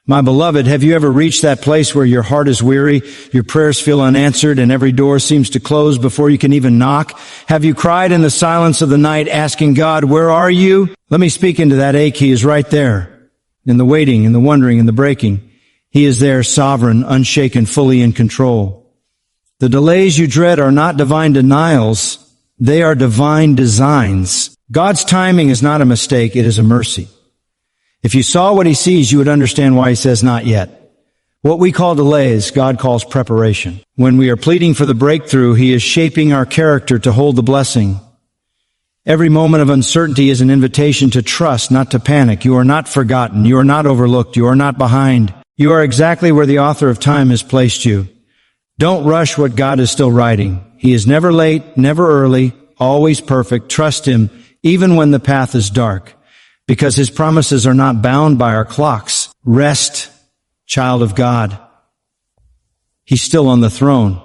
My beloved, have you ever reached that place where your heart is weary, your prayers feel unanswered, and every door seems to close before you can even knock? Have you cried in the silence of the night asking God, where are you? Let me speak into that ache. He is right there, in the waiting, in the wondering, in the breaking. He is there, sovereign, unshaken, fully in control. The delays you dread are not divine denials. They are divine designs. God's timing is not a mistake. It is a mercy. If you saw what he sees, you would understand why he says not yet. What we call delays, God calls preparation. When we are pleading for the breakthrough, he is shaping our character to hold the blessing. Every moment of uncertainty is an invitation to trust, not to panic. You are not forgotten. You are not overlooked. You are not behind. You are exactly where the author of time has placed you. Don't rush what God is still writing. He is never late, never early, always perfect. Trust him, even when the path is dark, because his promises are not bound by our clocks. Rest, child of God. He's still on the throne.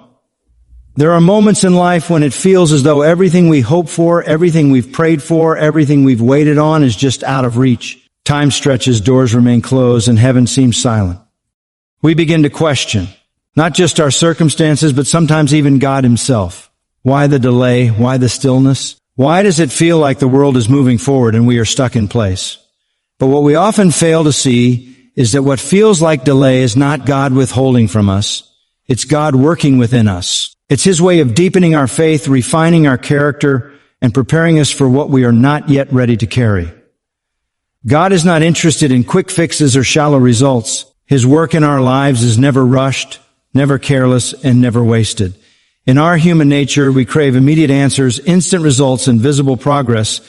There are moments in life when it feels as though everything we hope for, everything we've prayed for, everything we've waited on is just out of reach. Time stretches, doors remain closed, and heaven seems silent. We begin to question, not just our circumstances, but sometimes even God himself. Why the delay? Why the stillness? Why does it feel like the world is moving forward and we are stuck in place? But what we often fail to see is that what feels like delay is not God withholding from us. It's God working within us. It's his way of deepening our faith, refining our character, and preparing us for what we are not yet ready to carry. God is not interested in quick fixes or shallow results. His work in our lives is never rushed, never careless, and never wasted. In our human nature, we crave immediate answers, instant results, and visible progress,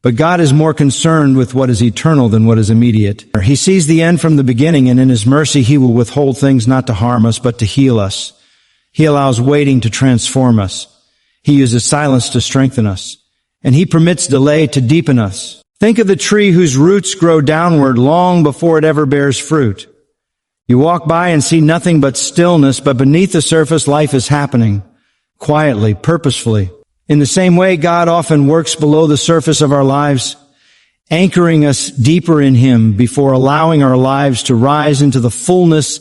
but God is more concerned with what is eternal than what is immediate. He sees the end from the beginning, and in his mercy, he will withhold things not to harm us, but to heal us. He allows waiting to transform us. He uses silence to strengthen us, and he permits delay to deepen us. Think of the tree whose roots grow downward long before it ever bears fruit. You walk by and see nothing but stillness, but beneath the surface, life is happening, quietly, purposefully. In the same way, God often works below the surface of our lives, anchoring us deeper in him before allowing our lives to rise into the fullness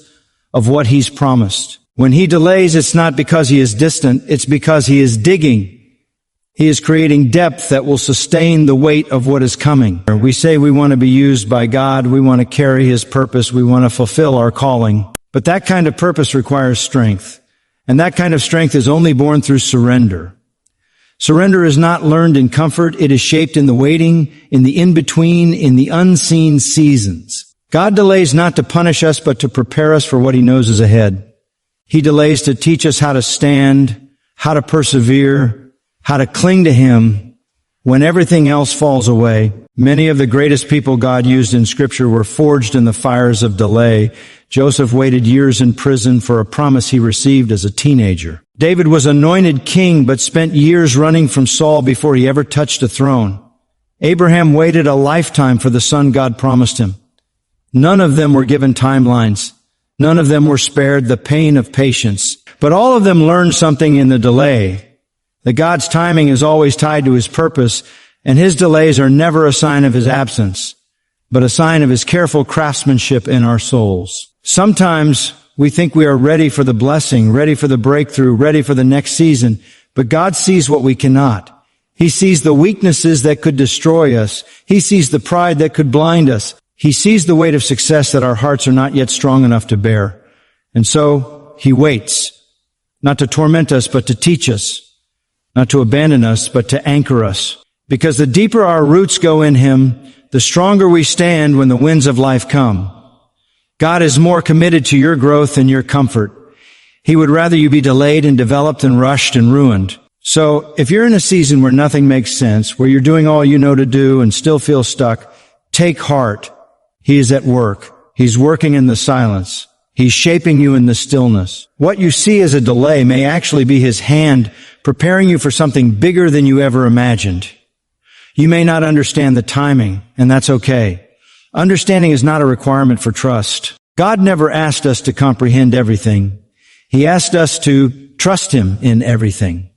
of what he's promised. When he delays, it's not because he is distant, it's because he is digging. He is creating depth that will sustain the weight of what is coming. We say we want to be used by God, we want to carry his purpose, we want to fulfill our calling. But that kind of purpose requires strength. And that kind of strength is only born through surrender. Surrender is not learned in comfort. It is shaped in the waiting, in the in-between, in the unseen seasons. God delays not to punish us, but to prepare us for what he knows is ahead. He delays to teach us how to stand, how to persevere, how to cling to him when everything else falls away. Many of the greatest people God used in Scripture were forged in the fires of delay. Joseph waited years in prison for a promise he received as a teenager. David was anointed king, but spent years running from Saul before he ever touched a throne. Abraham waited a lifetime for the son God promised him. None of them were given timelines. None of them were spared the pain of patience. But all of them learned something in the delay. That God's timing is always tied to his purpose, and his delays are never a sign of his absence, but a sign of his careful craftsmanship in our souls. Sometimes we think we are ready for the blessing, ready for the breakthrough, ready for the next season, but God sees what we cannot. He sees the weaknesses that could destroy us. He sees the pride that could blind us. He sees the weight of success that our hearts are not yet strong enough to bear. And so he waits, not to torment us, but to teach us. Not to abandon us, but to anchor us. Because the deeper our roots go in him, the stronger we stand when the winds of life come. God is more committed to your growth than your comfort. He would rather you be delayed and developed than rushed and ruined. So if you're in a season where nothing makes sense, where you're doing all you know to do and still feel stuck, take heart. He is at work. He's working in the silence. He's shaping you in the stillness. What you see as a delay may actually be his hand preparing you for something bigger than you ever imagined. You may not understand the timing, and that's okay. Understanding is not a requirement for trust. God never asked us to comprehend everything. He asked us to trust him in everything.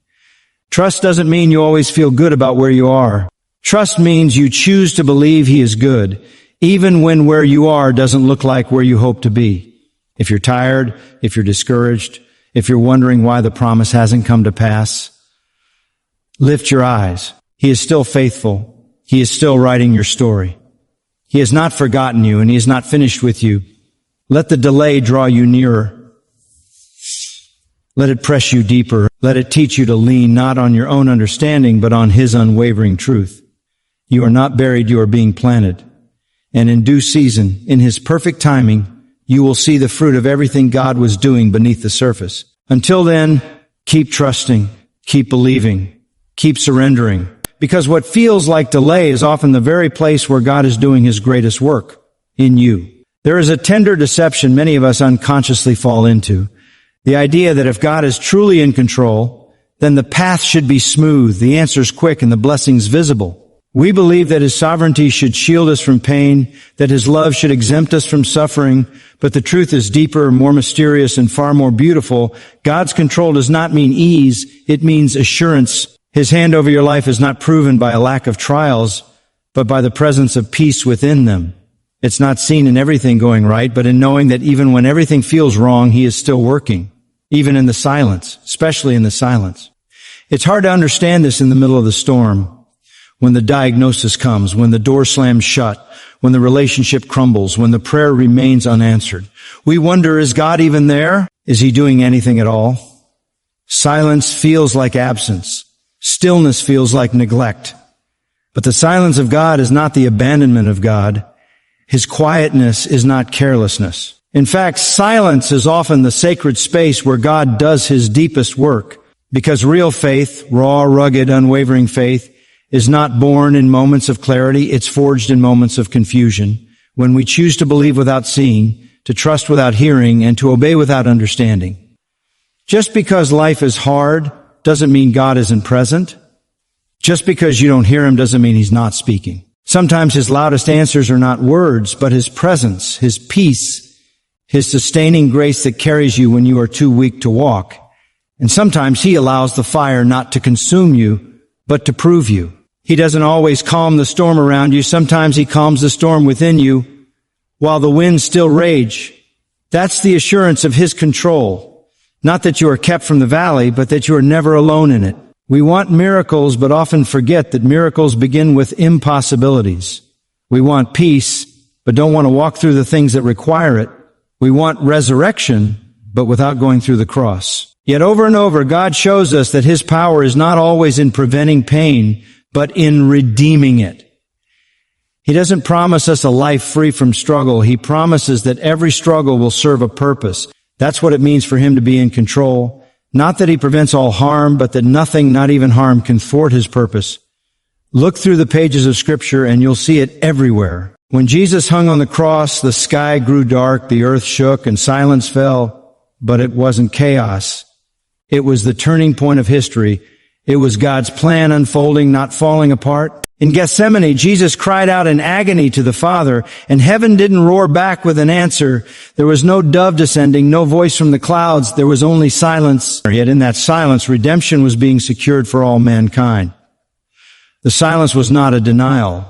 Trust doesn't mean you always feel good about where you are. Trust means you choose to believe he is good, even when where you are doesn't look like where you hope to be. If you're tired, if you're discouraged, if you're wondering why the promise hasn't come to pass, lift your eyes. He is still faithful. He is still writing your story. He has not forgotten you, and He is not finished with you. Let the delay draw you nearer. Let it press you deeper. Let it teach you to lean not on your own understanding, but on His unwavering truth. You are not buried, you are being planted. And in due season, in His perfect timing, you will see the fruit of everything God was doing beneath the surface. Until then, keep trusting, keep believing, keep surrendering, because what feels like delay is often the very place where God is doing His greatest work, in you. There is a tender deception many of us unconsciously fall into. The idea that if God is truly in control, then the path should be smooth, the answers quick, and the blessings visible. We believe that His sovereignty should shield us from pain, that His love should exempt us from suffering, but the truth is deeper, more mysterious, and far more beautiful. God's control does not mean ease, it means assurance. His hand over your life is not proven by a lack of trials, but by the presence of peace within them. It's not seen in everything going right, but in knowing that even when everything feels wrong, He is still working, even in the silence, especially in the silence. It's hard to understand this in the middle of the storm. When the diagnosis comes, when the door slams shut, when the relationship crumbles, when the prayer remains unanswered. We wonder, is God even there? Is He doing anything at all? Silence feels like absence. Stillness feels like neglect. But the silence of God is not the abandonment of God. His quietness is not carelessness. In fact, silence is often the sacred space where God does His deepest work, because real faith, raw, rugged, unwavering faith, is not born in moments of clarity, it's forged in moments of confusion, when we choose to believe without seeing, to trust without hearing, and to obey without understanding. Just because life is hard doesn't mean God isn't present. Just because you don't hear Him doesn't mean He's not speaking. Sometimes His loudest answers are not words, but His presence, His peace, His sustaining grace that carries you when you are too weak to walk. And sometimes He allows the fire not to consume you, but to prove you. He doesn't always calm the storm around you. Sometimes He calms the storm within you while the winds still rage. That's the assurance of His control. Not that you are kept from the valley, but that you are never alone in it. We want miracles, but often forget that miracles begin with impossibilities. We want peace, but don't want to walk through the things that require it. We want resurrection, but without going through the cross. Yet over and over, God shows us that His power is not always in preventing pain, but in redeeming it. He doesn't promise us a life free from struggle. He promises that every struggle will serve a purpose. That's what it means for Him to be in control. Not that He prevents all harm, but that nothing, not even harm, can thwart His purpose. Look through the pages of Scripture and you'll see it everywhere. When Jesus hung on the cross, the sky grew dark, the earth shook, and silence fell, but it wasn't chaos. It was the turning point of history. It was God's plan unfolding, not falling apart. In Gethsemane, Jesus cried out in agony to the Father, and heaven didn't roar back with an answer. There was no dove descending, no voice from the clouds. There was only silence. Yet in that silence, redemption was being secured for all mankind. The silence was not a denial.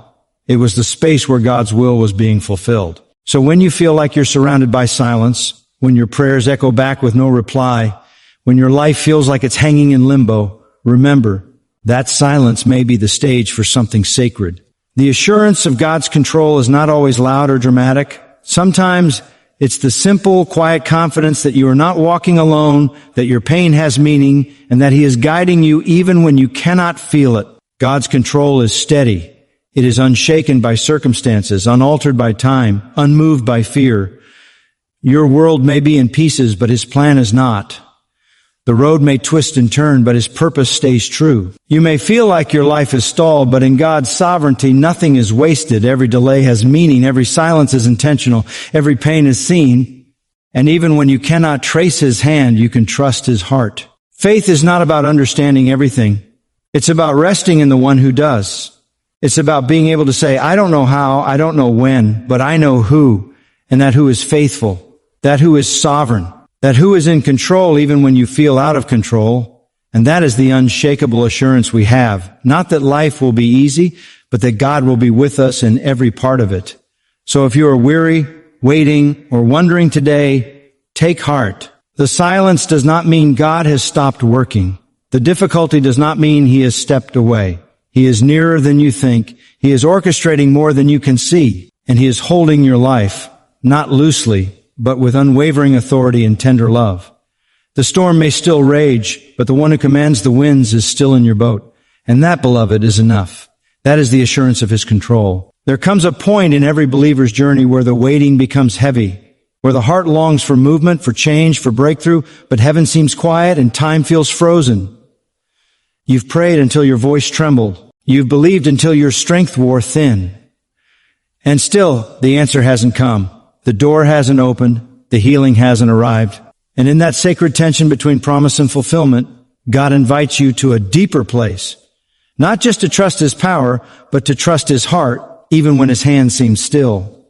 It was the space where God's will was being fulfilled. So when you feel like you're surrounded by silence, when your prayers echo back with no reply, when your life feels like it's hanging in limbo, remember, that silence may be the stage for something sacred. The assurance of God's control is not always loud or dramatic. Sometimes it's the simple, quiet confidence that you are not walking alone, that your pain has meaning, and that He is guiding you even when you cannot feel it. God's control is steady. It is unshaken by circumstances, unaltered by time, unmoved by fear. Your world may be in pieces, but His plan is not. The road may twist and turn, but His purpose stays true. You may feel like your life is stalled, but in God's sovereignty, nothing is wasted. Every delay has meaning. Every silence is intentional. Every pain is seen. And even when you cannot trace His hand, you can trust His heart. Faith is not about understanding everything. It's about resting in the One who does. It's about being able to say, I don't know how, I don't know when, but I know who, and that who is faithful, that who is sovereign, that who is in control even when you feel out of control. And that is the unshakable assurance we have. Not that life will be easy, but that God will be with us in every part of it. So if you are weary, waiting, or wondering today, take heart. The silence does not mean God has stopped working. The difficulty does not mean He has stepped away. He is nearer than you think. He is orchestrating more than you can see. And He is holding your life, not loosely, but with unwavering authority and tender love. The storm may still rage, but the one who commands the winds is still in your boat. And that, beloved, is enough. That is the assurance of His control. There comes a point in every believer's journey where the waiting becomes heavy, where the heart longs for movement, for change, for breakthrough, but heaven seems quiet and time feels frozen. You've prayed until your voice trembled. You've believed until your strength wore thin. And still, the answer hasn't come. The door hasn't opened. The healing hasn't arrived. And in that sacred tension between promise and fulfillment, God invites you to a deeper place. Not just to trust His power, but to trust His heart, even when His hand seems still.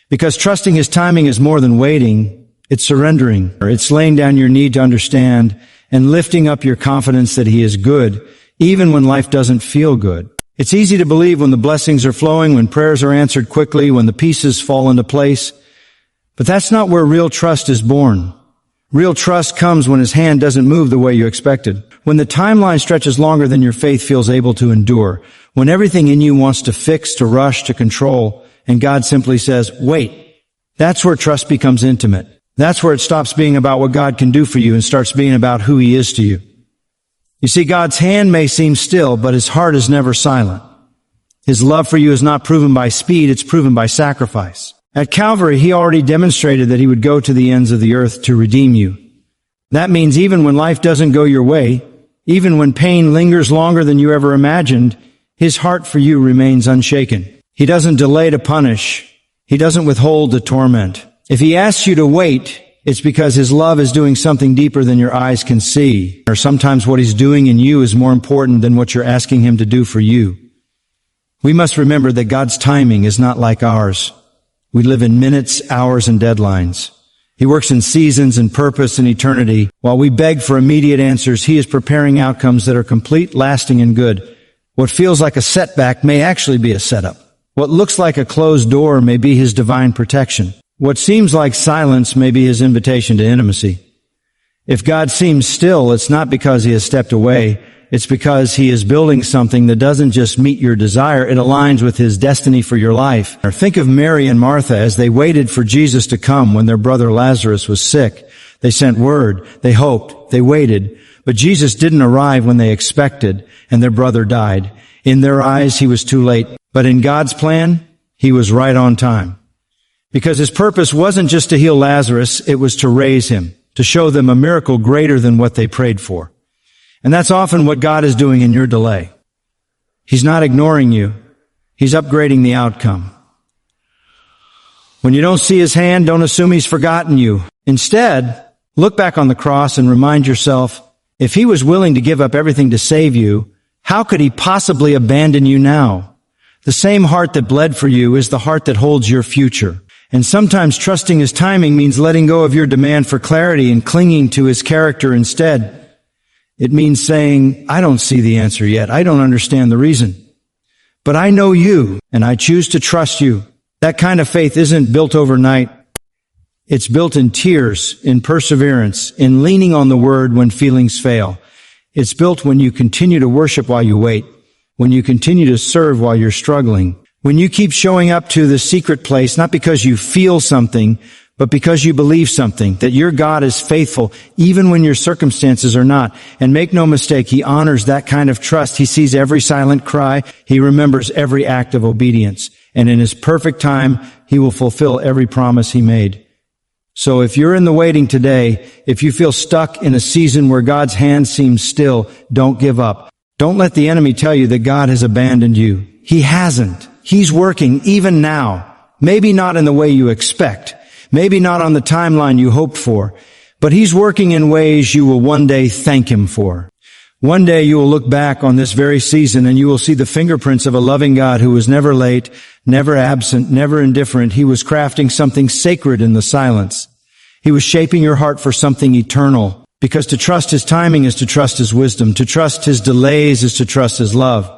Because trusting His timing is more than waiting. It's surrendering. It's laying down your need to understand and lifting up your confidence that He is good, even when life doesn't feel good. It's easy to believe when the blessings are flowing, when prayers are answered quickly, when the pieces fall into place. But that's not where real trust is born. Real trust comes when His hand doesn't move the way you expected. When the timeline stretches longer than your faith feels able to endure. When everything in you wants to fix, to rush, to control, and God simply says, wait. That's where trust becomes intimate. That's where it stops being about what God can do for you and starts being about who He is to you. You see, God's hand may seem still, but His heart is never silent. His love for you is not proven by speed, it's proven by sacrifice. At Calvary, He already demonstrated that He would go to the ends of the earth to redeem you. That means even when life doesn't go your way, even when pain lingers longer than you ever imagined, His heart for you remains unshaken. He doesn't delay to punish. He doesn't withhold to torment. If He asks you to wait, it's because His love is doing something deeper than your eyes can see. Or sometimes what He's doing in you is more important than what you're asking Him to do for you. We must remember that God's timing is not like ours. We live in minutes, hours, and deadlines. He works in seasons and purpose and eternity. While we beg for immediate answers, He is preparing outcomes that are complete, lasting, and good. What feels like a setback may actually be a setup. What looks like a closed door may be His divine protection. What seems like silence may be His invitation to intimacy. If God seems still, it's not because He has stepped away. It's because He is building something that doesn't just meet your desire, it aligns with His destiny for your life. Or think of Mary and Martha as they waited for Jesus to come when their brother Lazarus was sick. They sent word, they hoped, they waited, but Jesus didn't arrive when they expected, and their brother died. In their eyes, He was too late, but in God's plan, He was right on time. Because His purpose wasn't just to heal Lazarus, it was to raise him, to show them a miracle greater than what they prayed for. And that's often what God is doing in your delay. He's not ignoring you. He's upgrading the outcome. When you don't see His hand, don't assume He's forgotten you. Instead, look back on the cross and remind yourself, if He was willing to give up everything to save you, how could He possibly abandon you now? The same heart that bled for you is the heart that holds your future. And sometimes trusting His timing means letting go of your demand for clarity and clinging to His character instead. It means saying, I don't see the answer yet. I don't understand the reason. But I know You, and I choose to trust You. That kind of faith isn't built overnight. It's built in tears, in perseverance, in leaning on the Word when feelings fail. It's built when you continue to worship while you wait, when you continue to serve while you're struggling, when you keep showing up to the secret place, not because you feel something, but because you believe something, that your God is faithful, even when your circumstances are not. And make no mistake, He honors that kind of trust. He sees every silent cry. He remembers every act of obedience. And in His perfect time, He will fulfill every promise He made. So if you're in the waiting today, if you feel stuck in a season where God's hand seems still, don't give up. Don't let the enemy tell you that God has abandoned you. He hasn't. He's working even now. Maybe not in the way you expect. Maybe not on the timeline you hoped for, but He's working in ways you will one day thank Him for. One day you will look back on this very season and you will see the fingerprints of a loving God who was never late, never absent, never indifferent. He was crafting something sacred in the silence. He was shaping your heart for something eternal, because to trust His timing is to trust His wisdom. To trust His delays is to trust His love.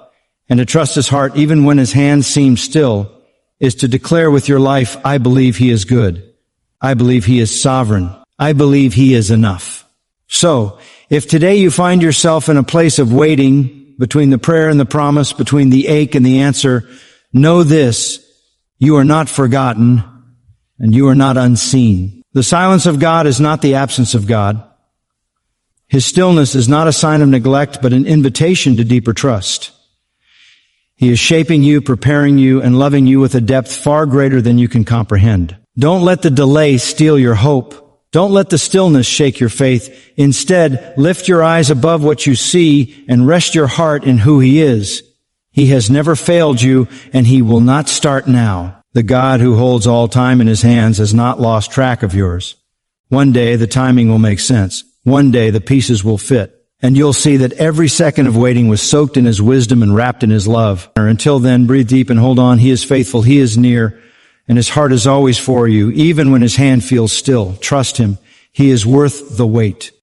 And to trust His heart even when His hand seems still is to declare with your life, I believe He is good. I believe He is sovereign. I believe He is enough. So, if today you find yourself in a place of waiting between the prayer and the promise, between the ache and the answer, know this, you are not forgotten and you are not unseen. The silence of God is not the absence of God. His stillness is not a sign of neglect, but an invitation to deeper trust. He is shaping you, preparing you, and loving you with a depth far greater than you can comprehend. Don't let the delay steal your hope. Don't let the stillness shake your faith. Instead, lift your eyes above what you see and rest your heart in who He is. He has never failed you, and He will not start now. The God who holds all time in His hands has not lost track of yours. One day, the timing will make sense. One day, the pieces will fit. And you'll see that every second of waiting was soaked in His wisdom and wrapped in His love. Until then, breathe deep and hold on. He is faithful. He is near. And His heart is always for you. Even when His hand feels still, trust Him. He is worth the wait.